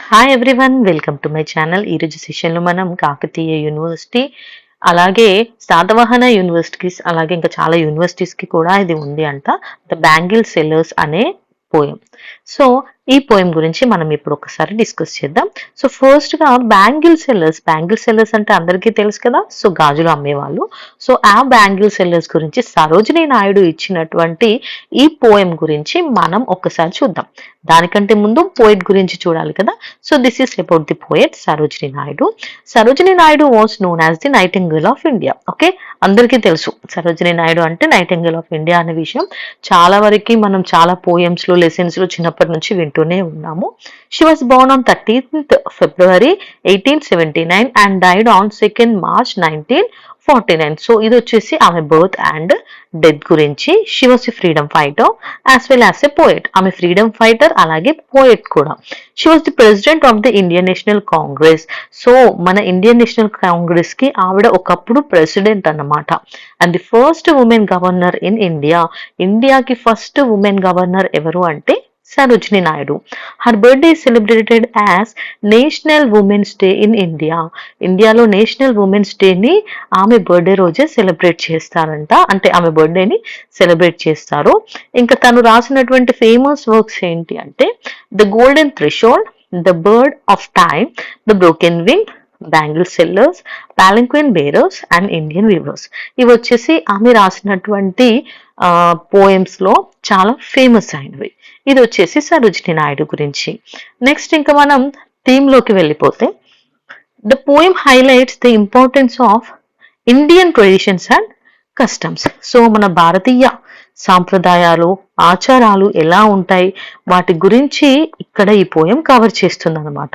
Hi everyone, welcome to my channel. ఈరోజు సెషన్లో మనం కాకతీయ యూనివర్సిటీ అలాగే శాతవాహన యూనివర్సిటీస్ అలాగే ఇంకా చాలా యూనివర్సిటీస్కి కూడా ఇది ఉంది అంట. ద బ్యాంగిల్ సెల్లర్స్ అనే పోయం. సో ఈ పోయం గురించి మనం ఇప్పుడు ఒకసారి డిస్కస్ చేద్దాం. సో ఫస్ట్గా బ్యాంగిల్ సెల్లర్స్ అంటే అందరికీ తెలుసు కదా. సో గాజులు అమ్మేవాళ్ళు. సో ఆ బ్యాంగిల్ సెల్లర్స్ గురించి సరోజినీ నాయుడు ఇచ్చినటువంటి ఈ పోయం గురించి మనం ఒకసారి చూద్దాం. దానికంటే ముందు పోయిట్ గురించి చూడాలి కదా. So this is about the poet Sarojini Naidu. Sarojini Naidu was known as the nightingale of India. Okay, అందరికీ తెలుసు సరోజినీ నాయుడు అంటే నైటింగేల్ ఆఫ్ ఇండియా అనే విషయం. చాలా వరకు మనం చాలా పోయమ్స్ లో లెసన్స్ లో చిన్నప్పటి నుంచి వింటూనే ఉన్నాము. She was Born on 13th February 1879 and died on 2nd March 1949. So ఇది వచ్చేసి ఆమె బర్త్ అండ్ డెత్ గురించి. She was a freedom fighter as well as a poet. ఆమె ఫ్రీడమ్ ఫైటర్ అలాగే పోయట్ కూడా. She was the president of the Indian national Congress. So మన Indian national Congress కి ఆవిడ ఒకప్పుడు ప్రెసిడెంట్ అన్నమాట. And the first women governor in India. ఇండియాకి first women governor ఎవరు అంటే Sarojini Naidu. Her birthday is celebrated as national women's day in India. ఇండియాలో national women's డేని ఆమె బర్త్డే రోజే సెలబ్రేట్ చేస్తారంట. అంటే ఆమె బర్త్డేని సెలబ్రేట్ చేస్తారు. ఇంకా తను రాసినటువంటి ఫేమస్ వర్క్స్ ఏంటి అంటే the golden threshold, the bird of time, the broken wing, bangle sellers, palanquin bearers and Indian weavers. ఇవి వచ్చేసి ఆమె రాసినటువంటి పోయమ్స్ లో చాలా ఫేమస్ అయినవి. ఇది వచ్చేసి సరోజినీ నాయుడు గురించి. నెక్స్ట్ ఇంకా మనం థీమ్ లోకి వెళ్ళిపోతే the poem highlights the importance of Indian traditions and customs. So మన భారతీయ సాంప్రదాయాలు ఆచారాలు ఎలా ఉంటాయి వాటి గురించి ఇక్కడ ఈ పోయం కవర్ చేస్తుంది అనమాట.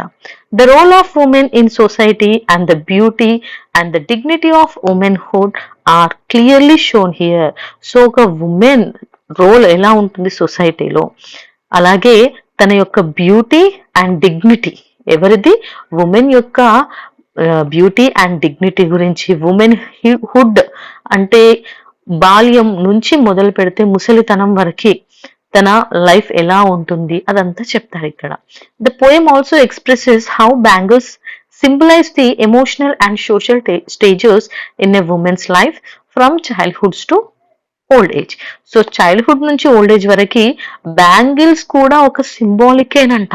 The role of women in society and the beauty and the dignity of womanhood are clearly shown here. So ఒక ఉమెన్ రోల్ ఎలా ఉంటుంది సొసైటీలో, అలాగే తన యొక్క బ్యూటీ అండ్ డిగ్నిటీ, ఎవరిది ఉమెన్ యొక్క బ్యూటీ అండ్ డిగ్నిటీ గురించి, ఉమెన్ హుడ్ అంటే బాల్యం నుంచి మొదలు పెడితే ముసలితనం వరకు తన లైఫ్ ఎలా ఉంటుంది అదంతా చెప్తారు ఇక్కడ. The poem also expresses how bangles symbolize the emotional and social stages in a woman's life from childhoods to old age. So childhood నుంచి ఓల్డ్ ఏజ్ వరకు బ్యాంగిల్స్ కూడా ఒక సింబాలికేనంట.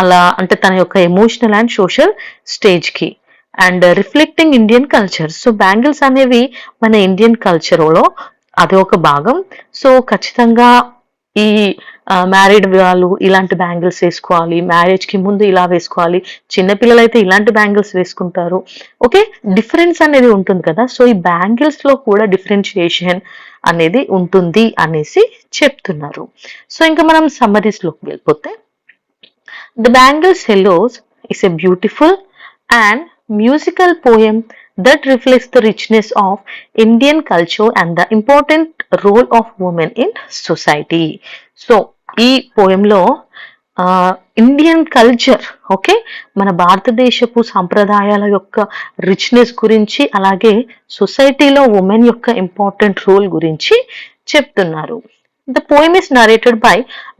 అలా అంటే తన యొక్క ఎమోషనల్ అండ్ సోషల్ స్టేజ్ కి and reflecting Indian culture. So bangles అనేవి మన ఇండియన్ కల్చర్లో అది ఒక భాగం. సో ఖచ్చితంగా ఈ మ్యారీడ్ వాళ్ళు ఇలాంటి బ్యాంగిల్స్ వేసుకోవాలి, మ్యారేజ్ కి ముందు ఇలా వేసుకోవాలి, చిన్నపిల్లలు అయితే ఇలాంటి బ్యాంగిల్స్ వేసుకుంటారు. ఓకే, డిఫరెన్స్ అనేది ఉంటుంది కదా. సో ఈ బ్యాంగిల్స్ లో కూడా డిఫరెన్షియేషన్ అనేది ఉంటుంది అనేసి చెప్తున్నారు. సో ఇంకా మనం సమ్మరీస్ లోకి వెళ్ళిపోతే the bangle సెల్లోస్ is a beautiful and musical poem that reflects the richness of Indian culture and the important role of women in society. So ఈ పోయంలో ఇండియన్ కల్చర్, ఓకే, మన భారతదేశపు సాంప్రదాయాల యొక్క రిచ్నెస్ గురించి అలాగే సొసైటీలో ఉమెన్ యొక్క ఇంపార్టెంట్ రోల్ గురించి చెప్తున్నారు. The poem is narrated by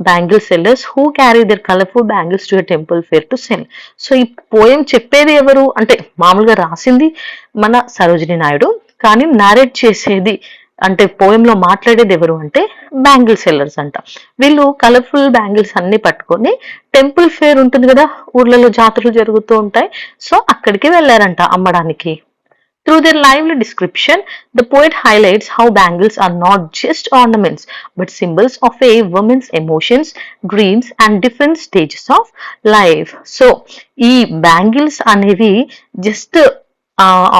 bangle sellers who carry their colorful bangles to a temple fair to sell. So ఈ పోయం చెప్పేది ఎవరు అంటే మామూలుగా రాసింది మన సరోజినీ నాయుడు, కానీ నారేట్ చేసేది అంటే పోయంలో మాట్లాడేది ఎవరు అంటే బ్యాంగిల్ సెల్లర్స్ అంట. వీళ్ళు కలర్ఫుల్ బ్యాంగిల్స్ అన్ని పట్టుకొని టెంపుల్ ఫేర్ ఉంటుంది కదా, ఊర్లలో జాతరలు జరుగుతూ ఉంటాయి, సో అక్కడికి వెళ్ళారంట అమ్మడానికి. Through their lively description, the poet highlights how bangles are not just ornaments but symbols of a woman's emotions, dreams and different stages of life. So, ఈ బ్యాంగిల్స్ అనేవి జస్ట్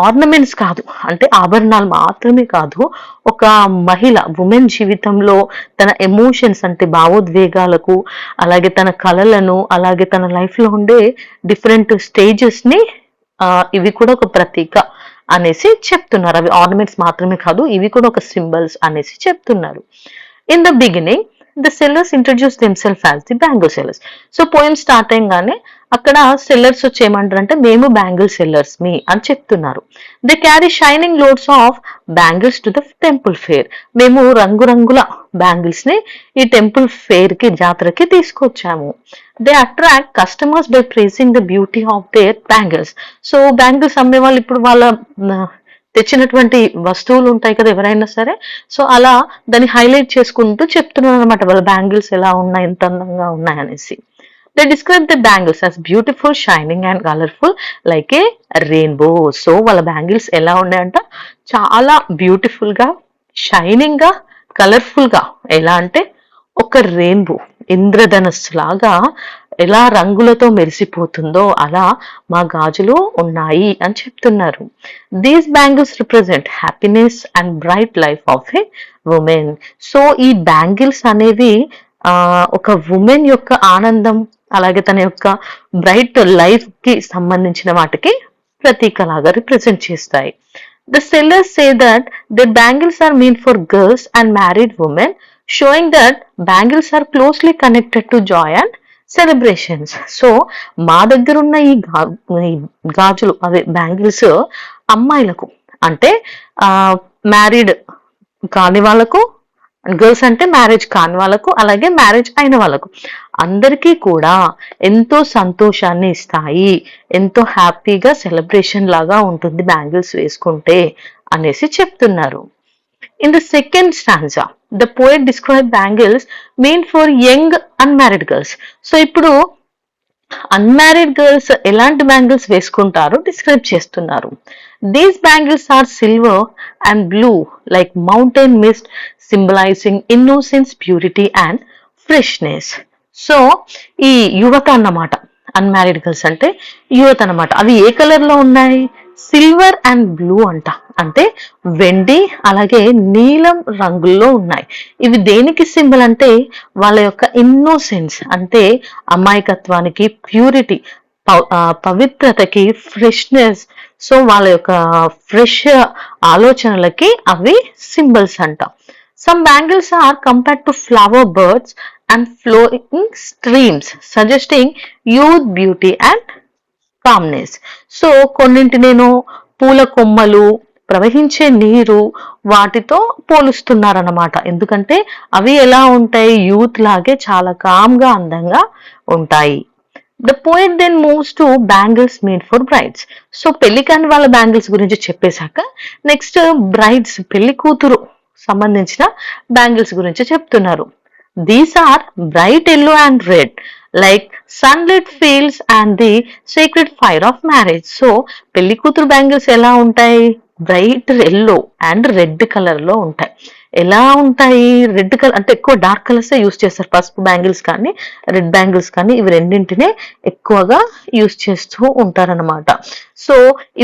ఆర్నమెంట్స్ కాదు, అంటే ఆభరణాలు మాత్రమే కాదు, ఒక మహిళ ఉమెన్ జీవితంలో తన ఎమోషన్స్ అంటే భావోద్వేగాలకు అలాగే తన కళలను అలాగే తన లైఫ్ లో ఉండే డిఫరెంట్ స్టేజెస్ ని ఇవి కూడా ఒక ప్రతీక అనేసి చెప్తున్నారు. అవి ఆర్నమెంట్స్ మాత్రమే కాదు, ఇవి కూడా ఒక సింబల్స్ అనేసి చెప్తున్నారు. In the beginning the sellers introduce themselves as the bangle sellers. So poem start అయ్యగానే అక్కడ సెల్లర్స్ వచ్చి ఏమంటారంటే మేము బ్యాంగిల్ సెల్లర్స్ మీ అని చెప్తున్నారు. They carry shining loads of bangles to the temple fair. మేము రంగురంగుల బ్యాంగిల్స్ ని ఈ టెంపుల్ ఫేర్ కి జాతరకి తీసుకొచ్చాము. They attract customers by pricing the beauty of their bangles. So bangles అమ్మే వాళ్ళు ఇప్పుడు వాళ్ళ తెచ్చినటువంటి వస్తువులు ఉంటాయి కదా ఎవరైనా సరే, సో అలా దాన్ని హైలైట్ చేసుకుంటూ చెప్తున్నారు అనమాట వాళ్ళ బ్యాంగిల్స్ ఎలా ఉన్నాయి, ఎంత అందంగా ఉన్నాయి అనేసి. They describe the bangles as beautiful, shining and colorful like a rainbow. So వాళ్ళ బ్యాంగిల్స్ ఎలా ఉన్నాయంట, చాలా బ్యూటిఫుల్ గా, షైనింగ్ గా, కలర్ఫుల్ గా, ఎలా అంటే ఒక రెయిన్బో, ఇంద్రధనస్సు లాగా ఎలా రంగులతో మెరిసిపోతుందో అలా మా గాజులు ఉన్నాయి అని చెప్తున్నారు. These bangles represent happiness and bright life of A women. So ఈ బ్యాంగిల్స్ అనేవి ఒక ఉమెన్ యొక్క ఆనందం, అలాగే తన యొక్క బ్రైట్ లైఫ్ కి సంబంధించిన వాటికి ప్రతీకలాగా రిప్రజెంట్ చేస్తాయి. The sellers say that their bangles are meant for girls and married women, showing that bangles are closely connected to joy and celebrations. So మా దగ్గర ఉన్న ఈ గాజులు అదే బ్యాంగిల్స్ అమ్మాయిలకు అంటే మ్యారీడ్ కాని వాళ్ళకు, గర్ల్స్ అంటే మ్యారేజ్ కాని వాళ్ళకు, అలాగే మ్యారేజ్ అయిన వాళ్ళకు అందరికీ కూడా ఎంతో సంతోషాన్ని ఇస్తాయి, ఎంతో హ్యాపీగా సెలబ్రేషన్ లాగా ఉంటుంది బ్యాంగిల్స్ వేసుకుంటే అనేసి చెప్తున్నారు. In the second stanza the poet describe bangles mean for young unmarried girls. So ఇప్పుడు అన్మ్యారీడ్ గర్ల్స్ ఎలాంటి బ్యాంగిల్స్ వేసుకుంటారో డిస్క్రైబ్ చేస్తున్నారు. These bangles are silver and blue like mountain mist, symbolizing innocence, purity and freshness. So ఈ యువత అన్నమాట, unmarried girls అంటే యువత అన్నమాట. అవి ఏ కలర్ లో ఉన్నాయి, సిల్వర్ అండ్ బ్లూ అంట, అంటే వెండి అలాగే నీలం రంగుల్లో ఉన్నాయి. ఇవి దేనికి సింబల్ అంటే వాళ్ళ యొక్క ఇన్నోసెన్స్ అంటే అమాయకత్వానికి, ప్యూరిటీ పవిత్రతకి, ఫ్రెష్నెస్, సో వాళ్ళ యొక్క ఫ్రెష్ ఆలోచనలకి అవి సింబల్స్ అంట. Some bangles are compared to flower birds and flowing streams, suggesting youth, beauty and calmness. So కొన్నింటి నేను పూల కొమ్మలు, ప్రవహించే నీరు వాటితో పోలుస్తున్నారన్నమాట. ఎందుకంటే అవి ఎలా ఉంటాయి, యూత్ లాగే చాలా కామ్ గా, అందంగా ఉంటాయి. The poet then moves to bangles made for brides. So పెళ్లి కాని వాళ్ళ బ్యాంగిల్స్ గురించి చెప్పేశాక నెక్స్ట్ బ్రైడ్స్, పెళ్లి కూతురు సంబంధించిన బ్యాంగిల్స్ గురించి చెప్తున్నారు. These are bright yellow and red like sunlight fields and the secret fire of marriage. So పెళ్లి కూతురు బ్యాంగిల్స్ ఎలా ఉంటాయి, bright yellow and red colour లో ఉంటాయి. ఎలా ఉంటాయి, రెడ్ కలర్ అంటే ఎక్కువ డార్క్ కలర్స్ యూస్ చేస్తారు, పసుపు బ్యాంగిల్స్ కానీ రెడ్ బ్యాంగిల్స్ కానీ ఇవి రెండింటినే ఎక్కువగా యూస్ చేస్తూ ఉంటారన్నమాట. సో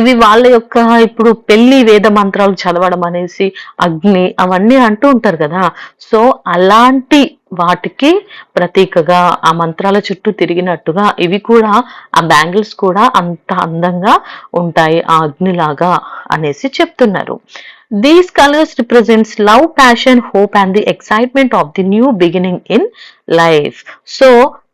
ఇవి వాళ్ళ యొక్క ఇప్పుడు పెళ్లి వేద మంత్రాలు చదవడం అనేసి, అగ్ని అవన్నీ అంటూ ఉంటారు కదా, సో అలాంటి వాటికి ప్రతీకగా ఆ మంత్రాల చుట్టూ తిరిగినట్టుగా ఇవి కూడా, ఆ బ్యాంగిల్స్ కూడా అంత అందంగా ఉంటాయి ఆ అగ్నిలాగా అనేసి చెప్తున్నారు. These colors represents love, passion, hope and the excitement of the new beginning in life. So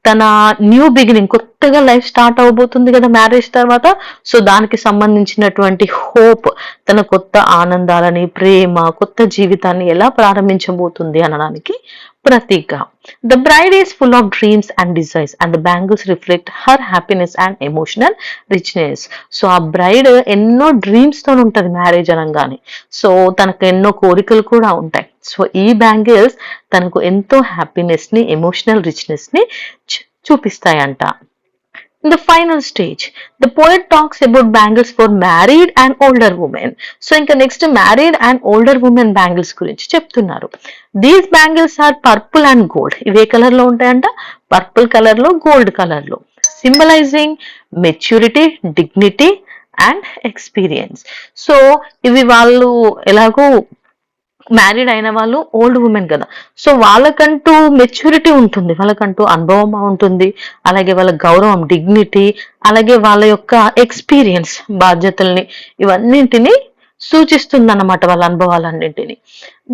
తన న్యూ బిగినింగ్, కొత్తగా లైఫ్ స్టార్ట్ అవబోతుంది కదా మ్యారేజ్ తర్వాత, సో దానికి సంబంధించినటువంటి హోప్, తన కొత్త ఆనందాలని, ప్రేమ, కొత్త జీవితాన్ని ఎలా ప్రారంభించబోతుంది అనడానికి ప్రతీక. The bride is full of dreams and desires and the bangles reflect her happiness and emotional richness. So ఆ బ్రైడ్ ఎన్నో డ్రీమ్స్ తో ఉంటది మ్యారేజ్ అనగానే, సో తనకు ఎన్నో కోరికలు కూడా ఉంటాయి. సో ఈ బ్యాంగిల్స్ తనకు ఎంతో హ్యాపీనెస్ ని, ఎమోషనల్ రిచ్నెస్ ని చూపిస్తాయంట. In the final stage, the poet talks about bangles for married and older women. So ఇంకా next married and older women bangles గురించి చెప్తున్నారు. These bangles are purple and gold. ఇవే colour లో ఉంటాయంట, purple colour లో, gold colour లో, symbolising maturity, dignity and experience. So ఇవి వాళ్ళు ఎలాగో మ్యారీడ్ అయిన వాళ్ళు, ఓల్డ్ ఉమెన్ కదా, సో వాళ్ళకంటూ మెచ్యూరిటీ ఉంటుంది, వాళ్ళకంటూ అనుభవం ఉంటుంది, అలాగే వాళ్ళ గౌరవం, డిగ్నిటీ, అలాగే వాళ్ళ యొక్క ఎక్స్పీరియన్స్, బాధ్యతల్ని, ఇవన్నింటినీ సూచిస్తుంది అన్నమాట, వాళ్ళ అనుభవాలన్నింటినీ.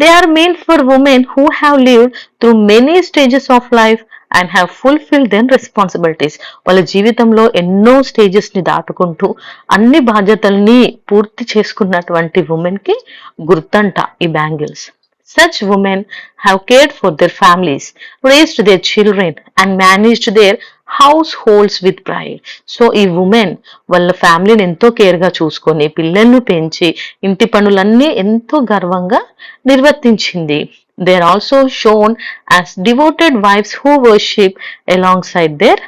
They are main for women who have lived through many stages of life and have fulfil then responsibilities. వాళ్ళ జీవితంలో ఎన్నో స్టేజెస్ ని దాటుకుంటూ అన్ని బాధ్యతల్ని పూర్తి చేసుకున్నటువంటి ఉమెన్ కి గుర్తంట ఈ bangles. Such women have cared for their families, raised their children, and managed their households with pride. So ఈ ఉమెన్ వాళ్ళ ఫ్యామిలీని ఎంతో కేర్గా చూసుకొని పిల్లలను పెంచి ఇంటి పనులన్నీ ఎంతో గర్వంగా నిర్వర్తించింది. They are also shown as devoted wives who worship alongside their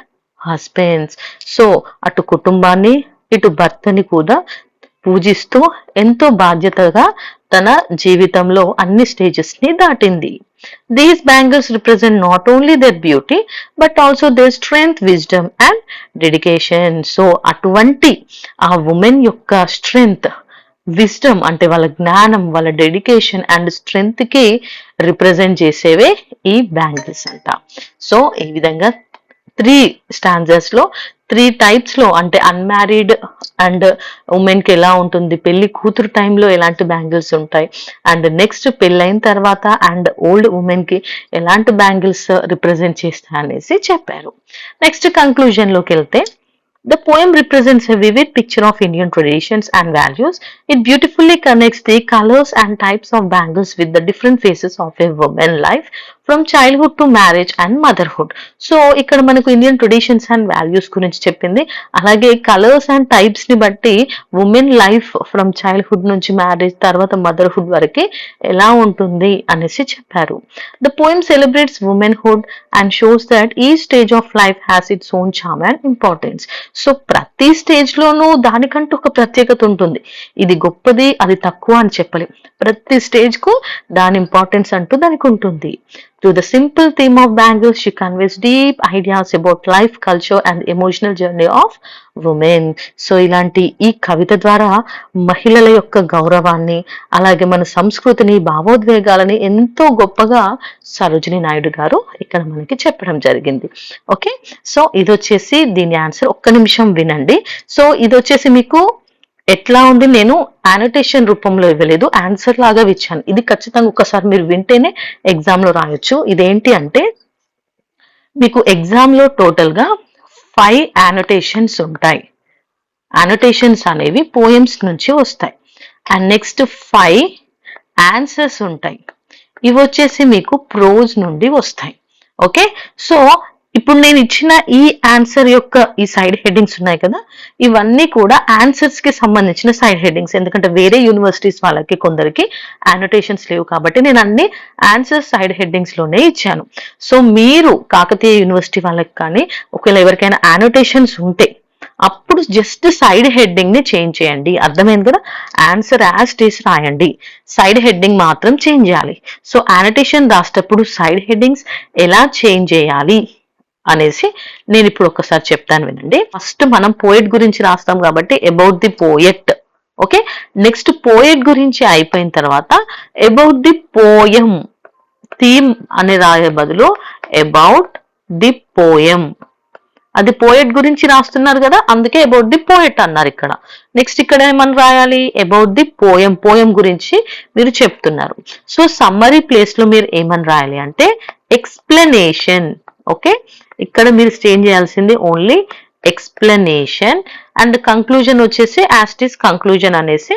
husbands. So అటు కుటుంబాన్ని ఇటు భర్తని కూడా పూజిస్తూ ఎంతో బాధ్యతగా తన జీవితంలో అన్ని స్టేజెస్ ని దాటింది. These bangles represent not only their beauty but also their strength, wisdom and dedication. So అటువంటి ఆ ఉమెన్ యొక్క స్ట్రెంగ్త్, విజ్డమ్ అంటే వాళ్ళ జ్ఞానం, వాళ్ళ డెడికేషన్ అండ్ స్ట్రెంగ్త్ కి రిప్రజెంట్ చేసేవే ఈ బ్యాంగిల్స్ అంట. సో ఈ విధంగా 3 స్టాంజర్స్ లో 3 టైప్స్ లో అంటే అన్మ్యారీడ్ అండ్ ఉమెన్ కి ఎలా ఉంటుంది, పెళ్లి కూతురు టైంలో ఎలాంటి బ్యాంగిల్స్ ఉంటాయి, అండ్ నెక్స్ట్ పెళ్ళైన తర్వాత అండ్ ఓల్డ్ ఉమెన్ కి ఎలాంటి బ్యాంగిల్స్ రిప్రజెంట్ చేస్తాయి అనేసి చెప్పారు. నెక్స్ట్ కంక్లూజన్ లోకి వెళ్తే, the poem represents a vivid picture of Indian traditions and values. It beautifully connects the colors and types of bangles with the different phases of a woman life from childhood to marriage and motherhood. So ఇక్కడ మనకు Indian traditions and values గురించి చెప్పింది. అలాగే colours and types ని బట్టి women life from childhood నుంచి marriage తర్వాత motherhood వరకు ఎలా ఉంటుంది అనేసి చెప్పారు. The poem celebrates womanhood and shows that each stage of life has its own charm and importance. So ప్రతి స్టేజ్ లోనూ దానికంటూ ఒక ప్రత్యేకత ఉంటుంది. ఇది గొప్పది, అది తక్కువ అని చెప్పలేం. ప్రతి స్టేజ్ కు దాని ఇంపార్టెన్స్ అంటూ దానికి ఉంటుంది. Through the simple theme of bangles, she conveys deep ideas about life, culture and emotional journey of women. So ఇలాంటి ఈ కవిత ద్వారా మహిళల యొక్క గౌరవాన్ని, అలాగే మన సంస్కృతిని, భావోద్వేగాలని ఎంతో గొప్పగా సరోజిని నాయుడు గారు ఇక్కడ మనకి చెప్పడం జరిగింది. ఓకే, సో ఇది వచ్చేసి దీని ఆన్సర్. ఒక్క నిమిషం వినండి. సో ఇది వచ్చేసి మీకు ఎట్లా ఉంది, నేను యానోటేషన్ రూపంలో ఇవ్వలేదు, ఆన్సర్ లాగా ఇచ్చాను. ఇది ఖచ్చితంగా ఒకసారి మీరు వింటేనే ఎగ్జామ్ లో రాయొచ్చు. ఇదేంటి అంటే మీకు ఎగ్జామ్ లో టోటల్ గా 5 యానోటేషన్స్ ఉంటాయి. యానోటేషన్స్ అనేవి పోయమ్స్ నుంచి వస్తాయి. అండ్ నెక్స్ట్ 5 ఆన్సర్స్ ఉంటాయి. ఇవి వచ్చేసి మీకు ప్రోజ్ నుండి వస్తాయి. ఓకే, సో ఇప్పుడు నేను ఇచ్చిన ఈ ఆన్సర్ యొక్క ఈ సైడ్ హెడ్డింగ్స్ ఉన్నాయి కదా, ఇవన్నీ కూడా ఆన్సర్స్ కి సంబంధించిన సైడ్ హెడ్డింగ్స్. ఎందుకంటే వేరే యూనివర్సిటీస్ వాళ్ళకి కొందరికి యానోటేషన్స్ లేవు కాబట్టి నేను అన్ని ఆన్సర్స్ సైడ్ హెడ్డింగ్స్ లోనే ఇచ్చాను. సో మీరు కాకతీయ యూనివర్సిటీ వాళ్ళకి కానీ ఒకవేళ ఎవరికైనా యానోటేషన్స్ ఉంటే అప్పుడు జస్ట్ సైడ్ హెడ్డింగ్ ని చేంజ్ చేయండి. అర్థమైంది కదా, ఆన్సర్ యాజ్ ఇట్ ఈస్ రాయండి, సైడ్ హెడ్డింగ్ మాత్రం చేంజ్ చేయాలి. సో యానోటేషన్ రాసేటప్పుడు సైడ్ హెడ్డింగ్స్ ఎలా చేంజ్ చేయాలి అనేసి నేను ఇప్పుడు ఒకసారి చెప్తాను, వినండి. ఫస్ట్ మనం పోయెట్ గురించి రాస్తాం కాబట్టి about the poet. Okay, next poet గురించి అయిపోయిన తర్వాత అబౌట్ ది పోయం, థీమ్ అని రాయే బదులు అబౌట్ ది పోయం. అది పోయెట్ గురించి రాస్తున్నారు కదా, అందుకే అబౌట్ ది పోయెట్ అన్నారు ఇక్కడ. నెక్స్ట్ ఇక్కడ ఏమని రాయాలి, అబౌట్ ది పోయం, పోయం గురించి మీరు చెప్తున్నారు. సో సమ్మరీ ప్లేస్ లో మీరు ఏమని రాయాలి అంటే ఎక్స్ప్లెనేషన్. ఓకే, ఇక్కడ మీరు చేంజ్ చేయాల్సింది ఓన్లీ ఎక్స్ప్లెనేషన్ అండ్ కంక్లూజన్ వచ్చేసి యాజ్ ఇట్ ఈస్ కంక్లూజన్ అనేసి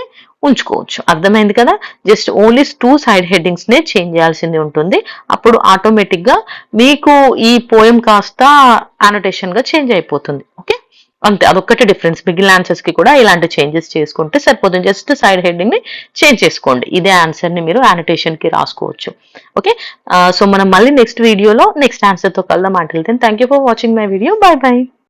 ఉంచుకోవచ్చు. అర్థమైంది కదా, జస్ట్ ఓన్లీ 2 సైడ్ హెడ్డింగ్స్ నే చేంజ్ చేయాల్సింది ఉంటుంది. అప్పుడు ఆటోమేటిక్ గా మీకు ఈ పోయం కాస్త అనోటేషన్ గా చేంజ్ అయిపోతుంది. ఓకే, అంతే, అదొక్కటే డిఫరెన్స్. మిగిలిన ఆన్సర్స్ కి కూడా ఇలాంటి చేంజెస్ చేసుకుంటే సరిపోతుంది. జస్ట్ సైడ్ హెడ్డింగ్ ని చేంజ్ చేసుకోండి, ఇదే ఆన్సర్ ని మీరు యానోటేషన్ కి రాసుకోవచ్చు. ఓకే, సో మనం మళ్ళీ నెక్స్ట్ వీడియోలో నెక్స్ట్ ఆన్సర్ తో కలుద్దాం. Until then thank you for watching my video. Bye by.